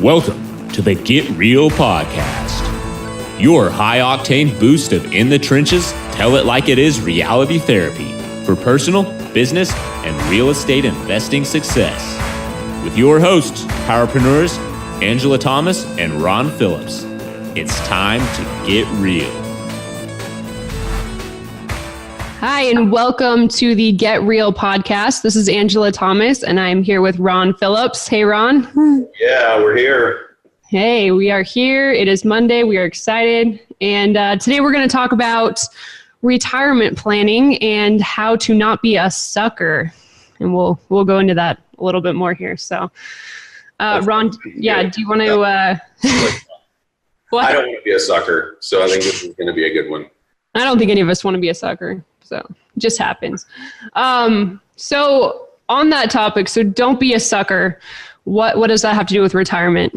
Welcome to the Get Real Podcast, your high-octane boost of in the trenches, tell it like it is reality therapy for personal, business, and real estate investing success. With your hosts, powerpreneurs, Angela Thomas and Ron Phillips. It's time to get real. Hi, and welcome to the Get Real Podcast. This is Angela Thomas, and I'm here with Ron Phillips. Hey, Ron. Yeah, we're here. Hey, we are here. It is Monday. We are excited. And today we're going to talk about retirement planning and how to not be a sucker. And we'll go into that a little bit more here. So, Ron, do you want to... What? I don't want to be a sucker, so I think this is going to be a good one. I don't think any of us want to be a sucker. So it just happens. So on that topic, so don't be a sucker. What does that have to do with retirement?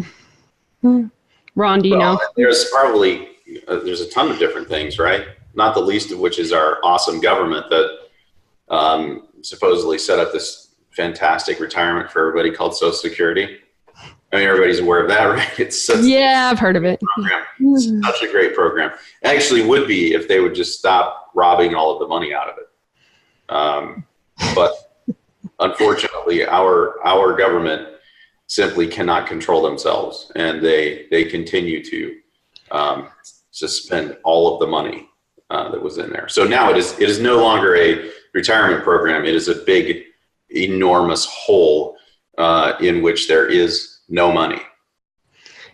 Ron, do you know? There's probably, there's a ton of different things, right? Not the least of which is our awesome government that supposedly set up this fantastic retirement for everybody called Social Security. I mean, everybody's aware of that, right? I've heard of it. It's such a great program. It actually would be if they would just stop robbing all of the money out of it. But unfortunately, our government simply cannot control themselves, and they continue to suspend all of the money that was in there. So now it is no longer a retirement program. It is a big, enormous hole in which there is no money.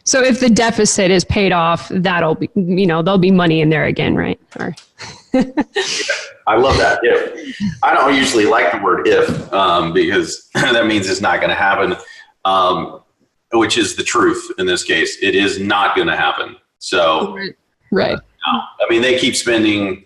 So if the deficit is paid off, that'll be, there'll be money in there again, right? Or yeah, I love that. If. I don't usually like the word if because that means it's not going to happen, which is the truth in this case. It is not going to happen. So, right. No. I mean, they keep spending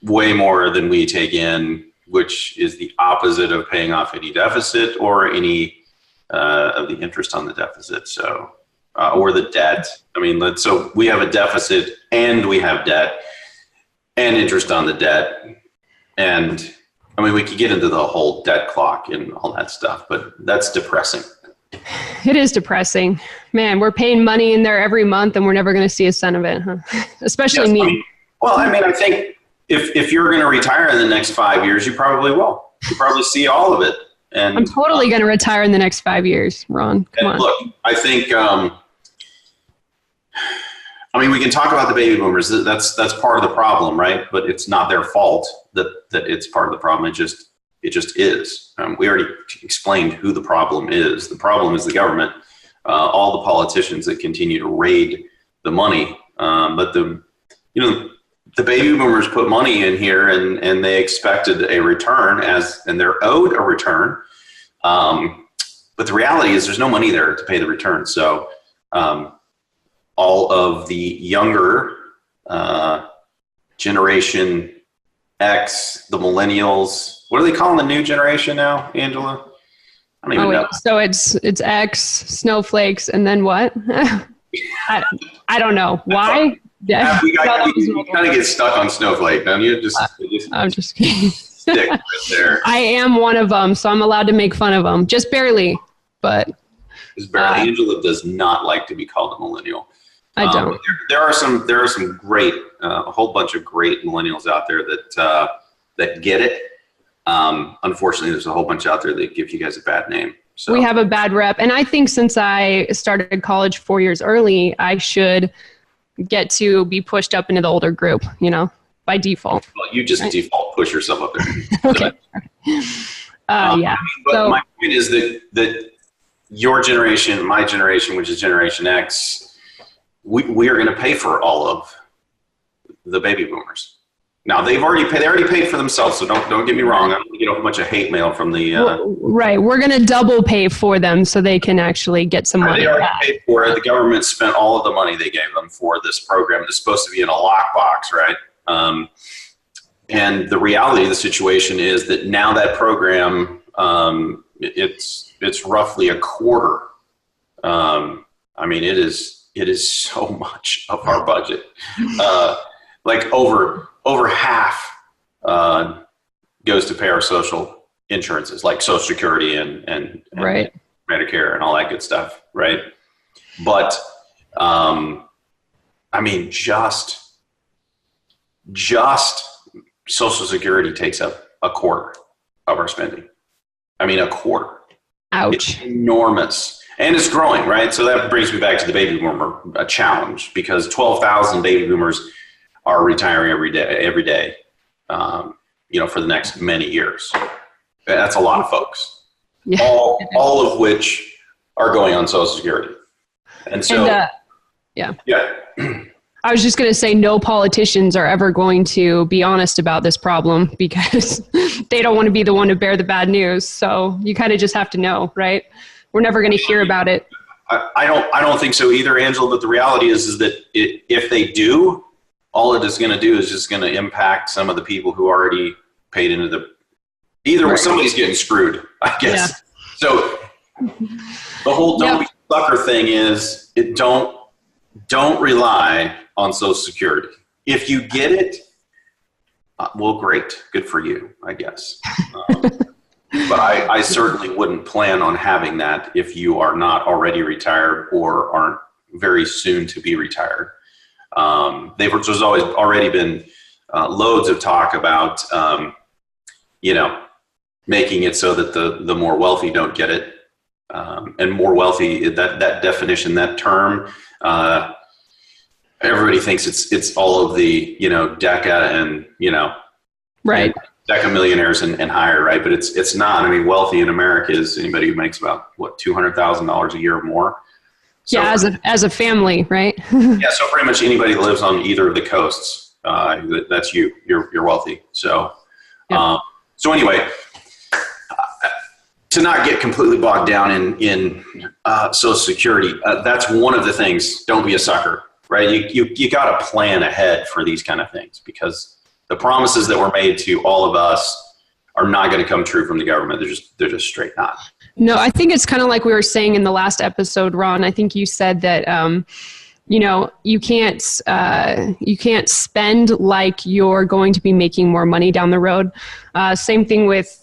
way more than we take in, which is the opposite of paying off any deficit or any of the interest on the deficit. So, or the debt. I mean, so we have a deficit and we have debt and interest on the debt. And I mean, we could get into the whole debt clock and all that stuff, but that's depressing. It is depressing. Man, we're paying money in there every month and we're never going to see a cent of it, huh? Especially me. I think if you're going to retire in the next 5 years, you probably will. You probably see all of it. And I'm totally going to retire in the next 5 years, Ron. Come on. Look, I think, we can talk about the baby boomers. That's part of the problem, right? But it's not their fault that it's part of the problem. It just is. We already explained who the problem is. The problem is the government, all the politicians that continue to raid the money. But the baby boomers put money in here and they expected a return and they're owed a return. But the reality is there's no money there to pay the return. So all of the younger Generation X, the millennials, what are they calling the new generation now, Angela? I don't even know. So it's X, snowflakes, and then what? I don't know. Why? You kind of get stuck on snowflake, don't you? I'm just kidding. Stick right there. I am one of them, so I'm allowed to make fun of them. Just barely, but... Angela does not like to be called a millennial. I don't. There are some great, a whole bunch of great millennials out there that get it. Unfortunately, there's a whole bunch out there that give you guys a bad name. So we have a bad rep. And I think since I started college 4 years early, I should get to be pushed up into the older group, by default. Well, you just default push yourself up there. Okay. Yeah. But my point is that your generation, my generation, which is Generation X, we are going to pay for all of the baby boomers. Now they already paid for themselves, so don't get me wrong. I'm going to get a bunch of hate mail from the right. We're going to double pay for them so they can actually get some money. They already back. paid for it. The government spent all of the money they gave them for this program. It's supposed to be in a lockbox, right? And the reality of the situation is that now that program, it's roughly a quarter. It is so much of our budget. Like over half goes to pay our social insurances like Social Security and right. Medicare and all that good stuff, right? But, I mean, just Social Security takes up a quarter of our spending. I mean, a quarter. Ouch. It's enormous. And it's growing, right? So that brings me back to the baby boomer challenge, because 12,000 baby boomers are retiring every day, for the next many years. That's a lot of folks. Yeah. All of which are going on Social Security. And so, yeah. I was just going to say, no politicians are ever going to be honest about this problem because they don't want to be the one to bear the bad news. So you kind of just have to know, right? We're never going to hear about it. I don't think so either, Angela. But the reality is that if they do, all it is going to do is just going to impact some of the people who already paid into Right. Somebody's getting screwed, I guess. Yeah. So the whole don't be a sucker thing is don't rely on Social Security. If you get it, well, great, good for you, I guess. But I certainly wouldn't plan on having that if you are not already retired or aren't very soon to be retired. There's always already been loads of talk about, making it so that the more wealthy don't get it. And more wealthy, that definition, that term, everybody thinks it's all of the, DECA and, right. And DECA millionaires and higher, right? But it's not. I mean, wealthy in America is anybody who makes about $200,000 a year or more. So as a family, right? Yeah. So pretty much anybody that lives on either of the coasts, that's you. You're wealthy. So, so anyway, to not get completely bogged down in Social Security, that's one of the things. Don't be a sucker, right? You got to plan ahead for these kind of things, because the promises that were made to all of us are not going to come true from the government. They're just straight not. No, I think it's kind of like we were saying in the last episode, Ron. I think you said that, you can't spend like you're going to be making more money down the road. Same thing with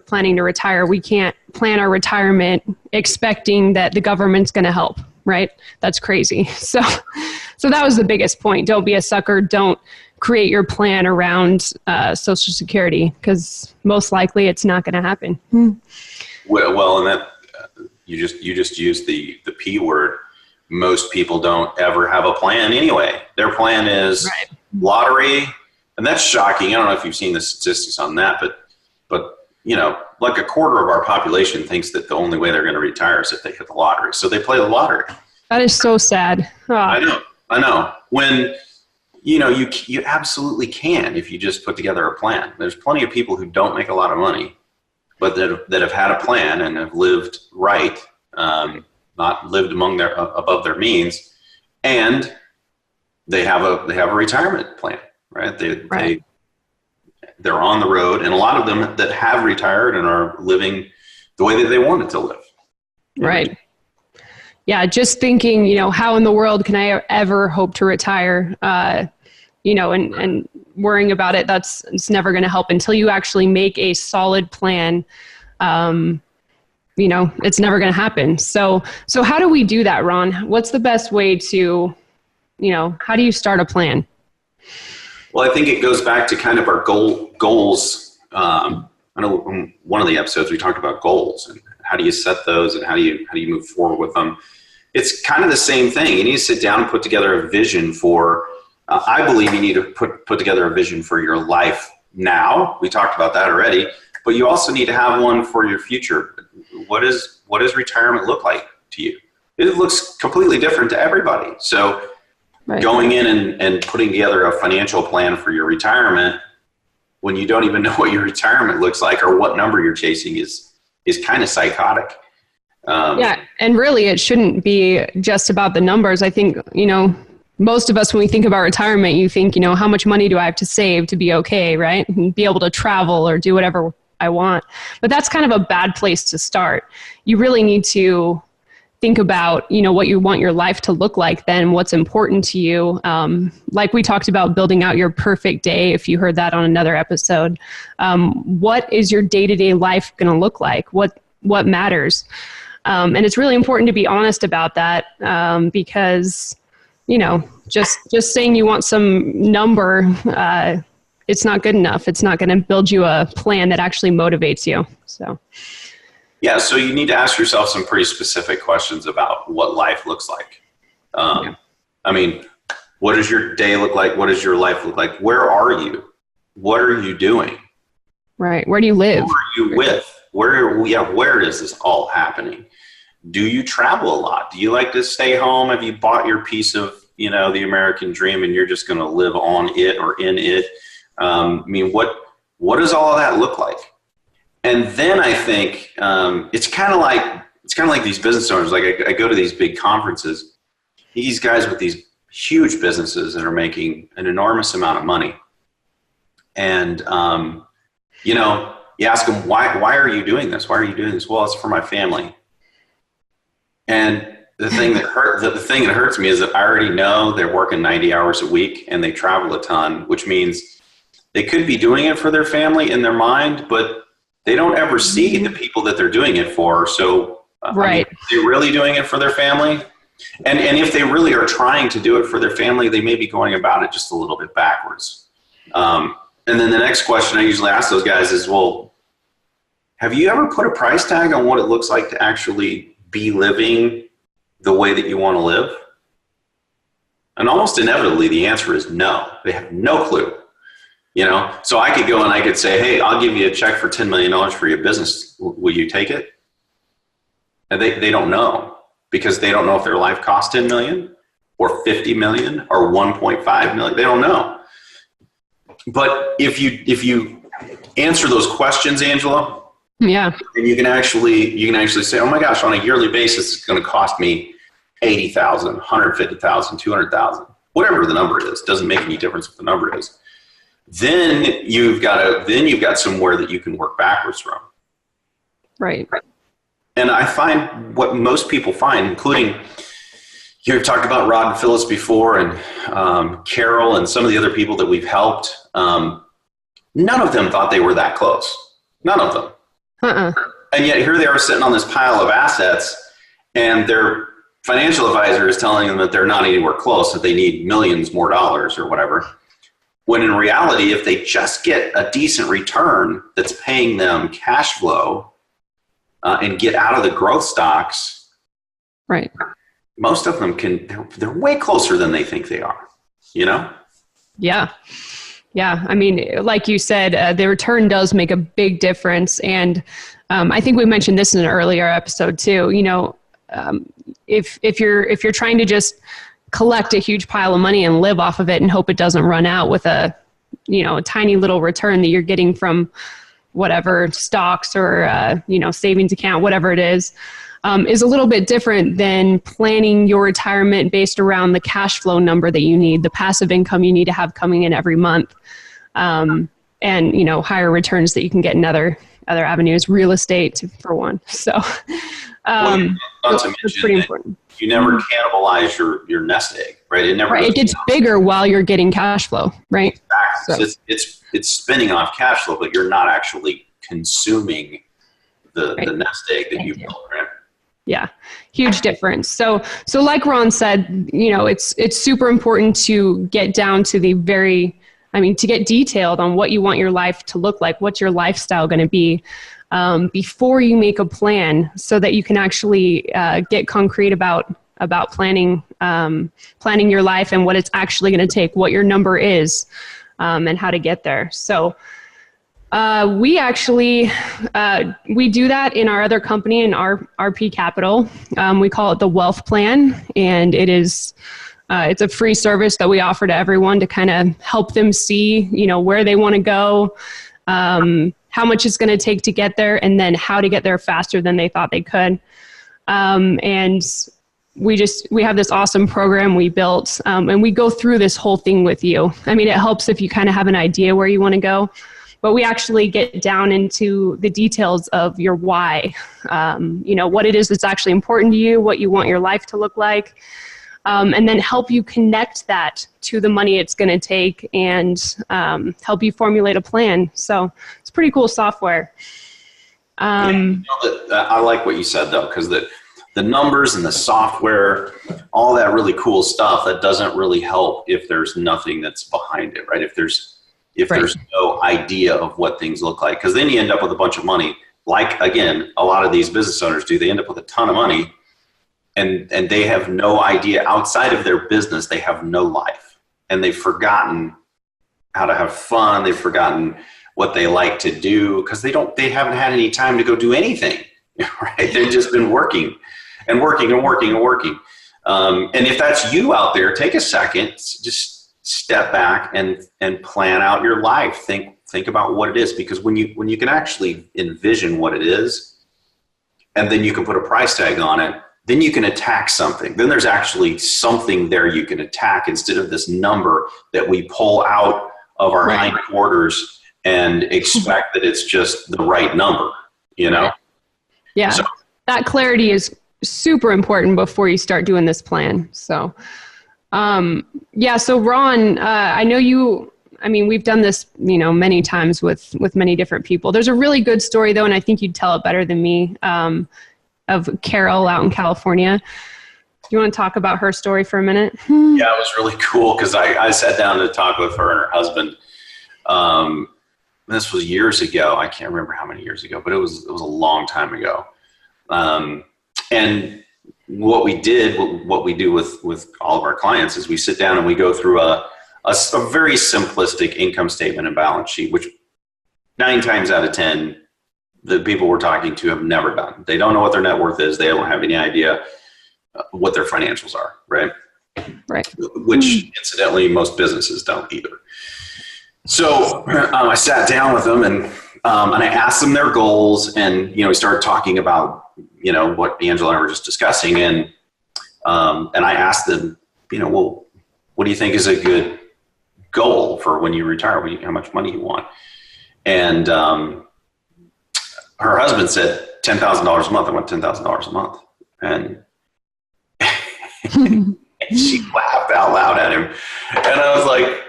planning to retire. We can't plan our retirement expecting that the government's going to help, right? That's crazy. So that was the biggest point. Don't be a sucker. Don't create your plan around Social Security, because most likely it's not going to happen. Well, and that you just used the P word. Most people don't ever have a plan anyway. Their plan is lottery, and that's shocking. I don't know if you've seen the statistics on that, but like a quarter of our population thinks that the only way they're going to retire is if they hit the lottery. So they play the lottery. That is so sad. Oh. I know. When you absolutely can if you just put together a plan. There's plenty of people who don't make a lot of money, but that have had a plan and have lived right, not lived above their means, and they have a retirement plan, right? They're on the road, and a lot of them that have retired and are living the way that they wanted to live. Right. Yeah, just thinking, how in the world can I ever hope to retire? And worrying about it, it's never going to help until you actually make a solid plan. It's never going to happen. So how do we do that, Ron? What's the best way to, how do you start a plan? Well, I think it goes back to kind of our goals. I know in one of the episodes we talked about goals and how do you set those and how do you move forward with them. It's kind of the same thing. You need to sit down and put together a vision for. I believe you need to put together a vision for your life now. We talked about that already, but you also need to have one for your future. What does retirement look like to you? It looks completely different to everybody. So. Right. Going in and putting together a financial plan for your retirement when you don't even know what your retirement looks like or what number you're chasing is kind of psychotic. And really it shouldn't be just about the numbers. I think, most of us, when we think about retirement, you think, how much money do I have to save to be okay, right? And be able to travel or do whatever I want. But that's kind of a bad place to start. You really need to think about, what you want your life to look like then, what's important to you. Like we talked about building out your perfect day, if you heard that on another episode. What is your day-to-day life going to look like? What matters? And it's really important to be honest about that, because, just saying you want some number, it's not good enough. It's not going to build you a plan that actually motivates you. So. Yeah, so you need to ask yourself some pretty specific questions about what life looks like. I mean, what does your day look like? What does your life look like? Where are you? What are you doing? Right. Where do you live? Who are you with? Where is this all happening? Do you travel a lot? Do you like to stay home? Have you bought your piece of, the American dream and you're just going to live on it or in it? What does all of that look like? And then I think it's kind of like these business owners. Like I go to these big conferences. These guys with these huge businesses that are making an enormous amount of money, and you ask them why are you doing this? Why are you doing this? Well, it's for my family. And the thing that hurts me is that I already know they're working 90 hours a week and they travel a ton, which means they could be doing it for their family in their mind, but they don't ever see the people that they're doing it for. So right. They're really doing it for their family. And if they really are trying to do it for their family, they may be going about it just a little bit backwards. And then the next question I usually ask those guys is, well, have you ever put a price tag on what it looks like to actually be living the way that you want to live? And almost inevitably, the answer is no. They have no clue. So I could go and I could say, hey, I'll give you a check for $10 million for your business. Will you take it? And they don't know, because they don't know if their life costs $10 million or $50 million or $1.5 million. They don't know. But if you answer those questions, Angela, yeah, and you can actually say, oh my gosh, on a yearly basis, it's going to cost me $80,000, $150,000, $200,000, whatever the number is. Doesn't make any difference what the number is. Then you've got somewhere that you can work backwards from. Right. And I find what most people find, including, you've talked about Rod and Phyllis before, and Carol and some of the other people that we've helped. None of them thought they were that close. None of them. And yet here they are sitting on this pile of assets, and their financial advisor is telling them that they're not anywhere close, that they need millions more dollars or whatever. When in reality, if they just get a decent return that's paying them cash flow, and get out of the growth stocks, right? Most of them they're way closer than they think they are, Yeah. Yeah. I mean, like you said, the return does make a big difference. And I think we mentioned this in an earlier episode too. If you're trying to just collect a huge pile of money and live off of it and hope it doesn't run out with a tiny little return that you're getting from whatever stocks or, savings account, whatever it is a little bit different than planning your retirement based around the cash flow number that you need, the passive income you need to have coming in every month. And, higher returns that you can get in other avenues, real estate for one. So, that's pretty important. You never cannibalize your nest egg, right? It gets bigger while you're getting cash flow, right? Exactly. So it's spinning off cash flow, but you're not actually consuming the nest egg that you built, right? Yeah, huge difference. So like Ron said, it's super important to get down to to get detailed on what you want your life to look like, what's your lifestyle going to be, before you make a plan, so that you can actually get concrete about planning your life and what it's actually going to take, what your number is, and how to get there. So we actually we do that in our other company, in RP Capital. We call it the Wealth Plan, and it's a free service that we offer to everyone to kind of help them see, where they want to go, how much it's going to take to get there, and then how to get there faster than they thought they could. And we have this awesome program we built, and we go through this whole thing with you. I mean, it helps if you kind of have an idea where you want to go, but we actually get down into the details of your why, what it is that's actually important to you, what you want your life to look like, and then help you connect that to the money it's going to take, and help you formulate a plan. So it's pretty cool software. I like what you said though, because the numbers and the software, all that really cool stuff, that doesn't really help if there's nothing that's behind it, right? If there's no idea of what things look like, because then you end up with a bunch of money. Like, again, a lot of these business owners do. They end up with a ton of money, and they have no idea outside of their business. They have no life, and they've forgotten how to have fun. They've forgotten what they like to do because they haven't had any time to go do anything, right? They've just been working and working and working and working. And if that's you out there, take a second, just step back and plan out your life. Think about what it is, because when you can actually envision what it is, and then you can put a price tag on it, then you can attack something. Then there's actually something there you can attack instead of this number that we pull out of our hindquarters and expect that it's just the right number, you know? Yeah. So that clarity is super important before you start doing this plan. So, so Ron, I know we've done this, many times with many different people. There's a really good story though, and I think you'd tell it better than me, of Carol out in California. Do you want to talk about her story for a minute? Yeah, it was really cool because I sat down to talk with her and her husband. This was years ago. I can't remember how many years ago, but it was a long time ago. And what we do with all of our clients is we sit down and we go through a very simplistic income statement and balance sheet, which 9 times out of 10, the people we're talking to have never done. They don't know what their net worth is. They don't have any idea what their financials are, right? Right. Which incidentally, most businesses don't either. So I sat down with them and I asked them their goals, and we started talking about what Angela and I were just discussing, and I asked them, well, what do you think is a good goal for when you retire? How much money you want? And her husband said $10,000 a month. I want $10,000 a month, and she laughed out loud at him, and I was like,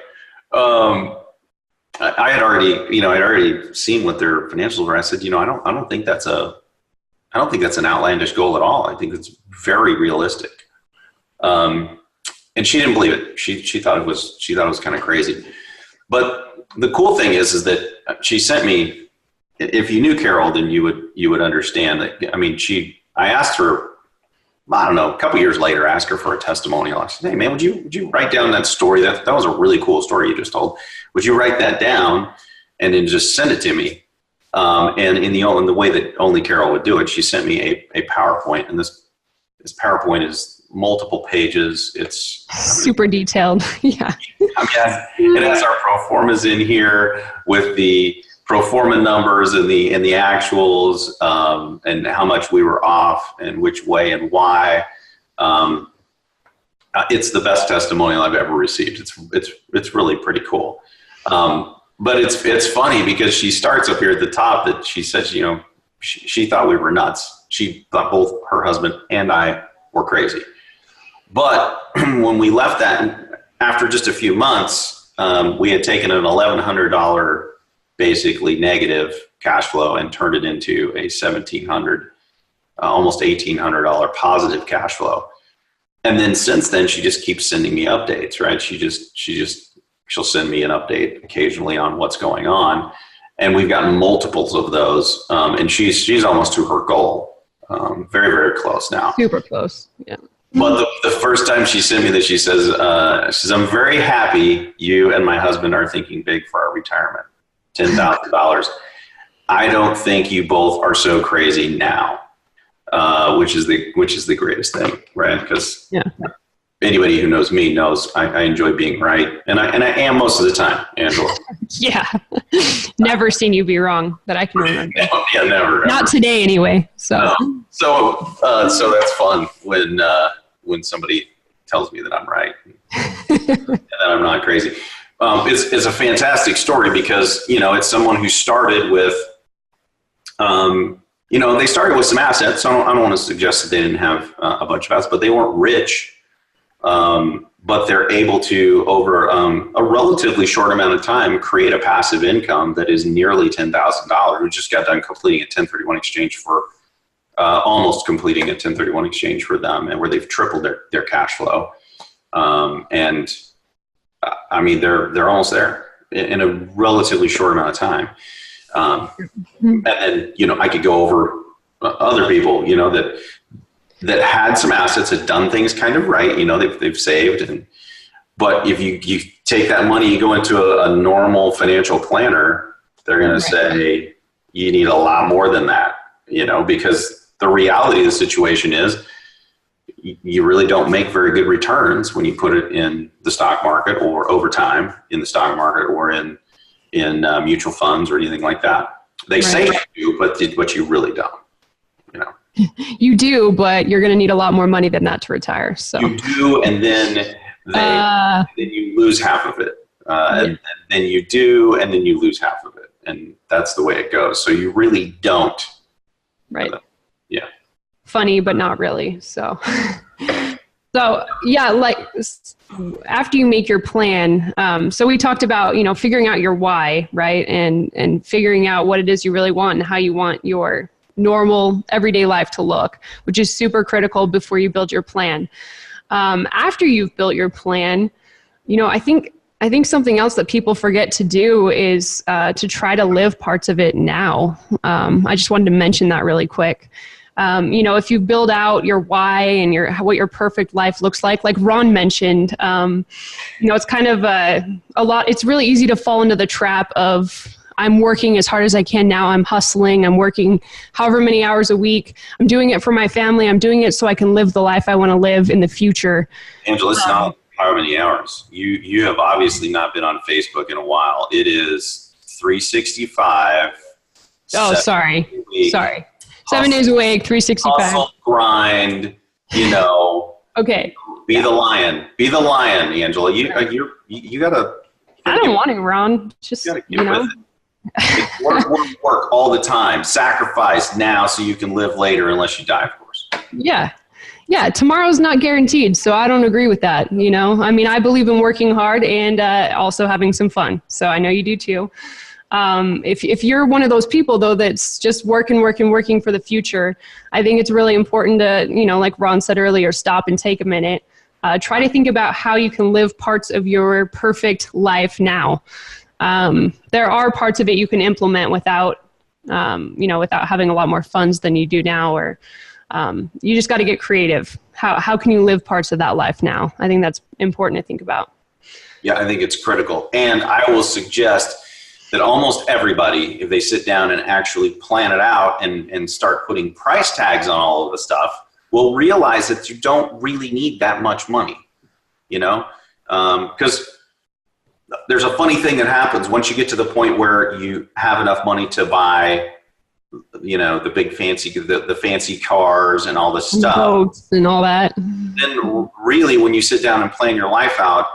I had already seen what their financials were. I said, I don't think that's an outlandish goal at all. I think it's very realistic. And she didn't believe it. She thought it was kind of crazy. But the cool thing is that she sent me, if you knew Carol, then you would understand that. I asked her, I don't know, a couple years later, I asked her for a testimonial. I said, hey man, would you write down that story? That was a really cool story you just told. Would you write that down and then just send it to me? And in the way that only Carol would do it, she sent me a PowerPoint, and this PowerPoint is multiple pages. It's super detailed. Yeah. It has our pro formas in here with the pro forma numbers and the actuals, and how much we were off and which way and why. It's the best testimonial I've ever received. It's really pretty cool. But it's funny because she starts up here at the top that she says, she thought we were nuts. She thought both her husband and I were crazy. But when we left that, after just a few months, we had taken an $1,100 basically negative cash flow and turned it into a $1,700, almost $1,800 positive cash flow. And then since then, she just keeps sending me updates, right? She'll send me an update occasionally on what's going on. And we've gotten multiples of those. And she's almost to her goal. Very, very close now. Super close. Yeah. But the first time she sent me this, she says, I'm very happy you and my husband are thinking big for our retirement. $10,000. I don't think you both are so crazy now, which is the greatest thing, right? Because anybody who knows me knows I enjoy being right, and I am most of the time, Angela. Yeah, never seen you be wrong that I can remember. Yeah, never. Not today, anyway. So that's fun when somebody tells me that I'm right and that I'm not crazy. It's a fantastic story because, it's someone who started with, they started with some assets. So I don't want to suggest that they didn't have a bunch of assets, but they weren't rich. but they're able to, over a relatively short amount of time, create a passive income that is nearly $10,000. We just got done completing a 1031 exchange for, almost completing a 1031 exchange for them, and where they've tripled their cash flow. And I mean, they're almost there in a relatively short amount of time. And then, you know, I could go over other people, you know, that had some assets, had done things kind of right, you know, they've saved. But if you take that money, you go into a normal financial planner, they're going to say you need a lot more than that, you know, because the reality of the situation is you really don't make very good returns when you put it in the stock market or over time in the stock market or in mutual funds or anything like that. They say you do, but you really don't, you know. You do, but you're going to need a lot more money than that to retire. So you do, and then then you lose half of it. And then you do, and then you lose half of it. And that's the way it goes. So you really don't. Right. Yeah. Funny, but not really. So, yeah, like after you make your plan, so we talked about, you know, figuring out your why, right? And figuring out what it is you really want and how you want your normal everyday life to look, which is super critical before you build your plan. After you've built your plan, you know, I think something else that people forget to do is to try to live parts of it now. I just wanted to mention that really quick. You know, if you build out your why and what your perfect life looks like Ron mentioned, you know, it's kind of a lot. It's really easy to fall into the trap of, I'm working as hard as I can now. I'm hustling. I'm working however many hours a week. I'm doing it for my family. I'm doing it so I can live the life I want to live in the future. Angela, it's not how many hours. You have obviously not been on Facebook in a while. It is 365. Oh, sorry. 7 days a week, 365. Hustle, grind, you know. Okay. Be the lion, Angela. You gotta. I don't want to, Ron. Just, you know. Work all the time. Sacrifice now so you can live later, unless you die, of course. Yeah. Tomorrow's not guaranteed, so I don't agree with that. You know, I mean, I believe in working hard and also having some fun. So I know you do too. If you're one of those people though that's just working for the future, I think it's really important to, you know, like Ron said earlier, stop and take a minute. Try to think about how you can live parts of your perfect life now. There are parts of it you can implement without having a lot more funds than you do now, or you just got to get creative. How can you live parts of that life now? I think that's important to think about. Yeah, I think it's critical. And I will suggest that almost everybody, if they sit down and actually plan it out and start putting price tags on all of the stuff, will realize that you don't really need that much money, you know? Because there's a funny thing that happens once you get to the point where you have enough money to buy, you know, the big fancy, the fancy cars and all this stuff. Boats and all that. Then really when you sit down and plan your life out,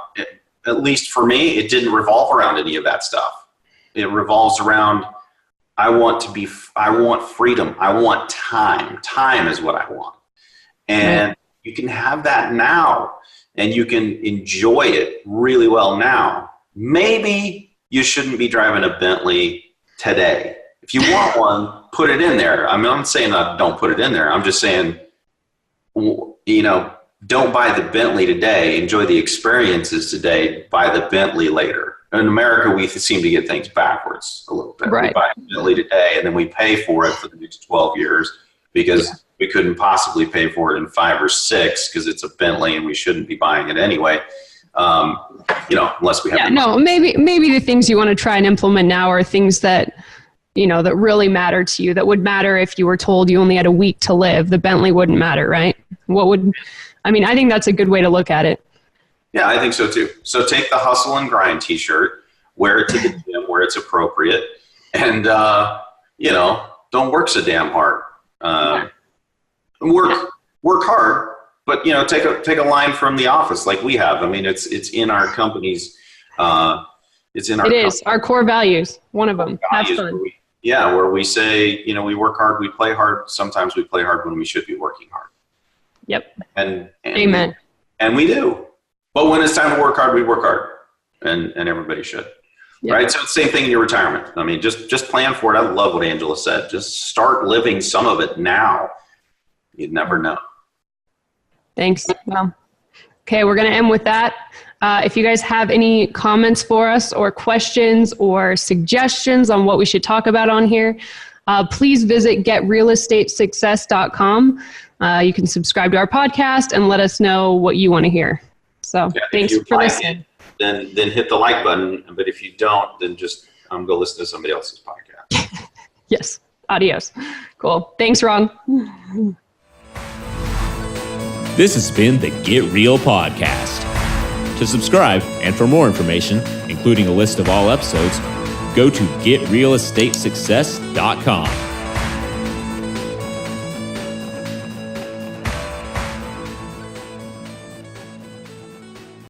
at least for me, it didn't revolve around any of that stuff. It revolves around, I want freedom. I want time. Time is what I want. And you can have that now, and you can enjoy it really well now. Maybe you shouldn't be driving a Bentley today. If you want one, put it in there. I mean, I'm not saying don't put it in there. I'm just saying, you know, don't buy the Bentley today. Enjoy the experiences today. Buy the Bentley later. In America, we seem to get things backwards a little bit. Right. We buy a Bentley today, and then we pay for it for the next 12 years because we couldn't possibly pay for it in 5 or 6 because it's a Bentley and we shouldn't be buying it anyway. You know, unless we have. Yeah, no, maybe the things you want to try and implement now are things that, you know, that really matter to you, that would matter if you were told you only had a week to live. The Bentley wouldn't matter, right? I think that's a good way to look at it. Yeah, I think so too. So take the hustle and grind t-shirt, wear it to the gym where it's appropriate, and, you know, don't work so damn hard. Work hard, but, you know, take a line from The Office like we have. I mean, it's in our company's, It is our core values. One of them. Have fun. Where we say, you know, we work hard, we play hard. Sometimes we play hard when we should be working hard. Yep. And Amen. And we do. But when it's time to work hard, we work hard, and everybody should. Yeah. Right. So it's the same thing in your retirement. I mean, just plan for it. I love what Angela said. Just start living some of it now. You'd never know. Thanks. Well, okay, we're going to end with that. If you guys have any comments for us or questions or suggestions on what we should talk about on here, please visit getrealestatesuccess.com. You can subscribe to our podcast and let us know what you want to hear. So thanks for listening. Then hit the like button. But if you don't, then just go listen to somebody else's podcast. Yes. Adios. Cool. Thanks, Ron. This has been the Get Real Podcast. To subscribe and for more information, including a list of all episodes, go to getrealestatesuccess.com.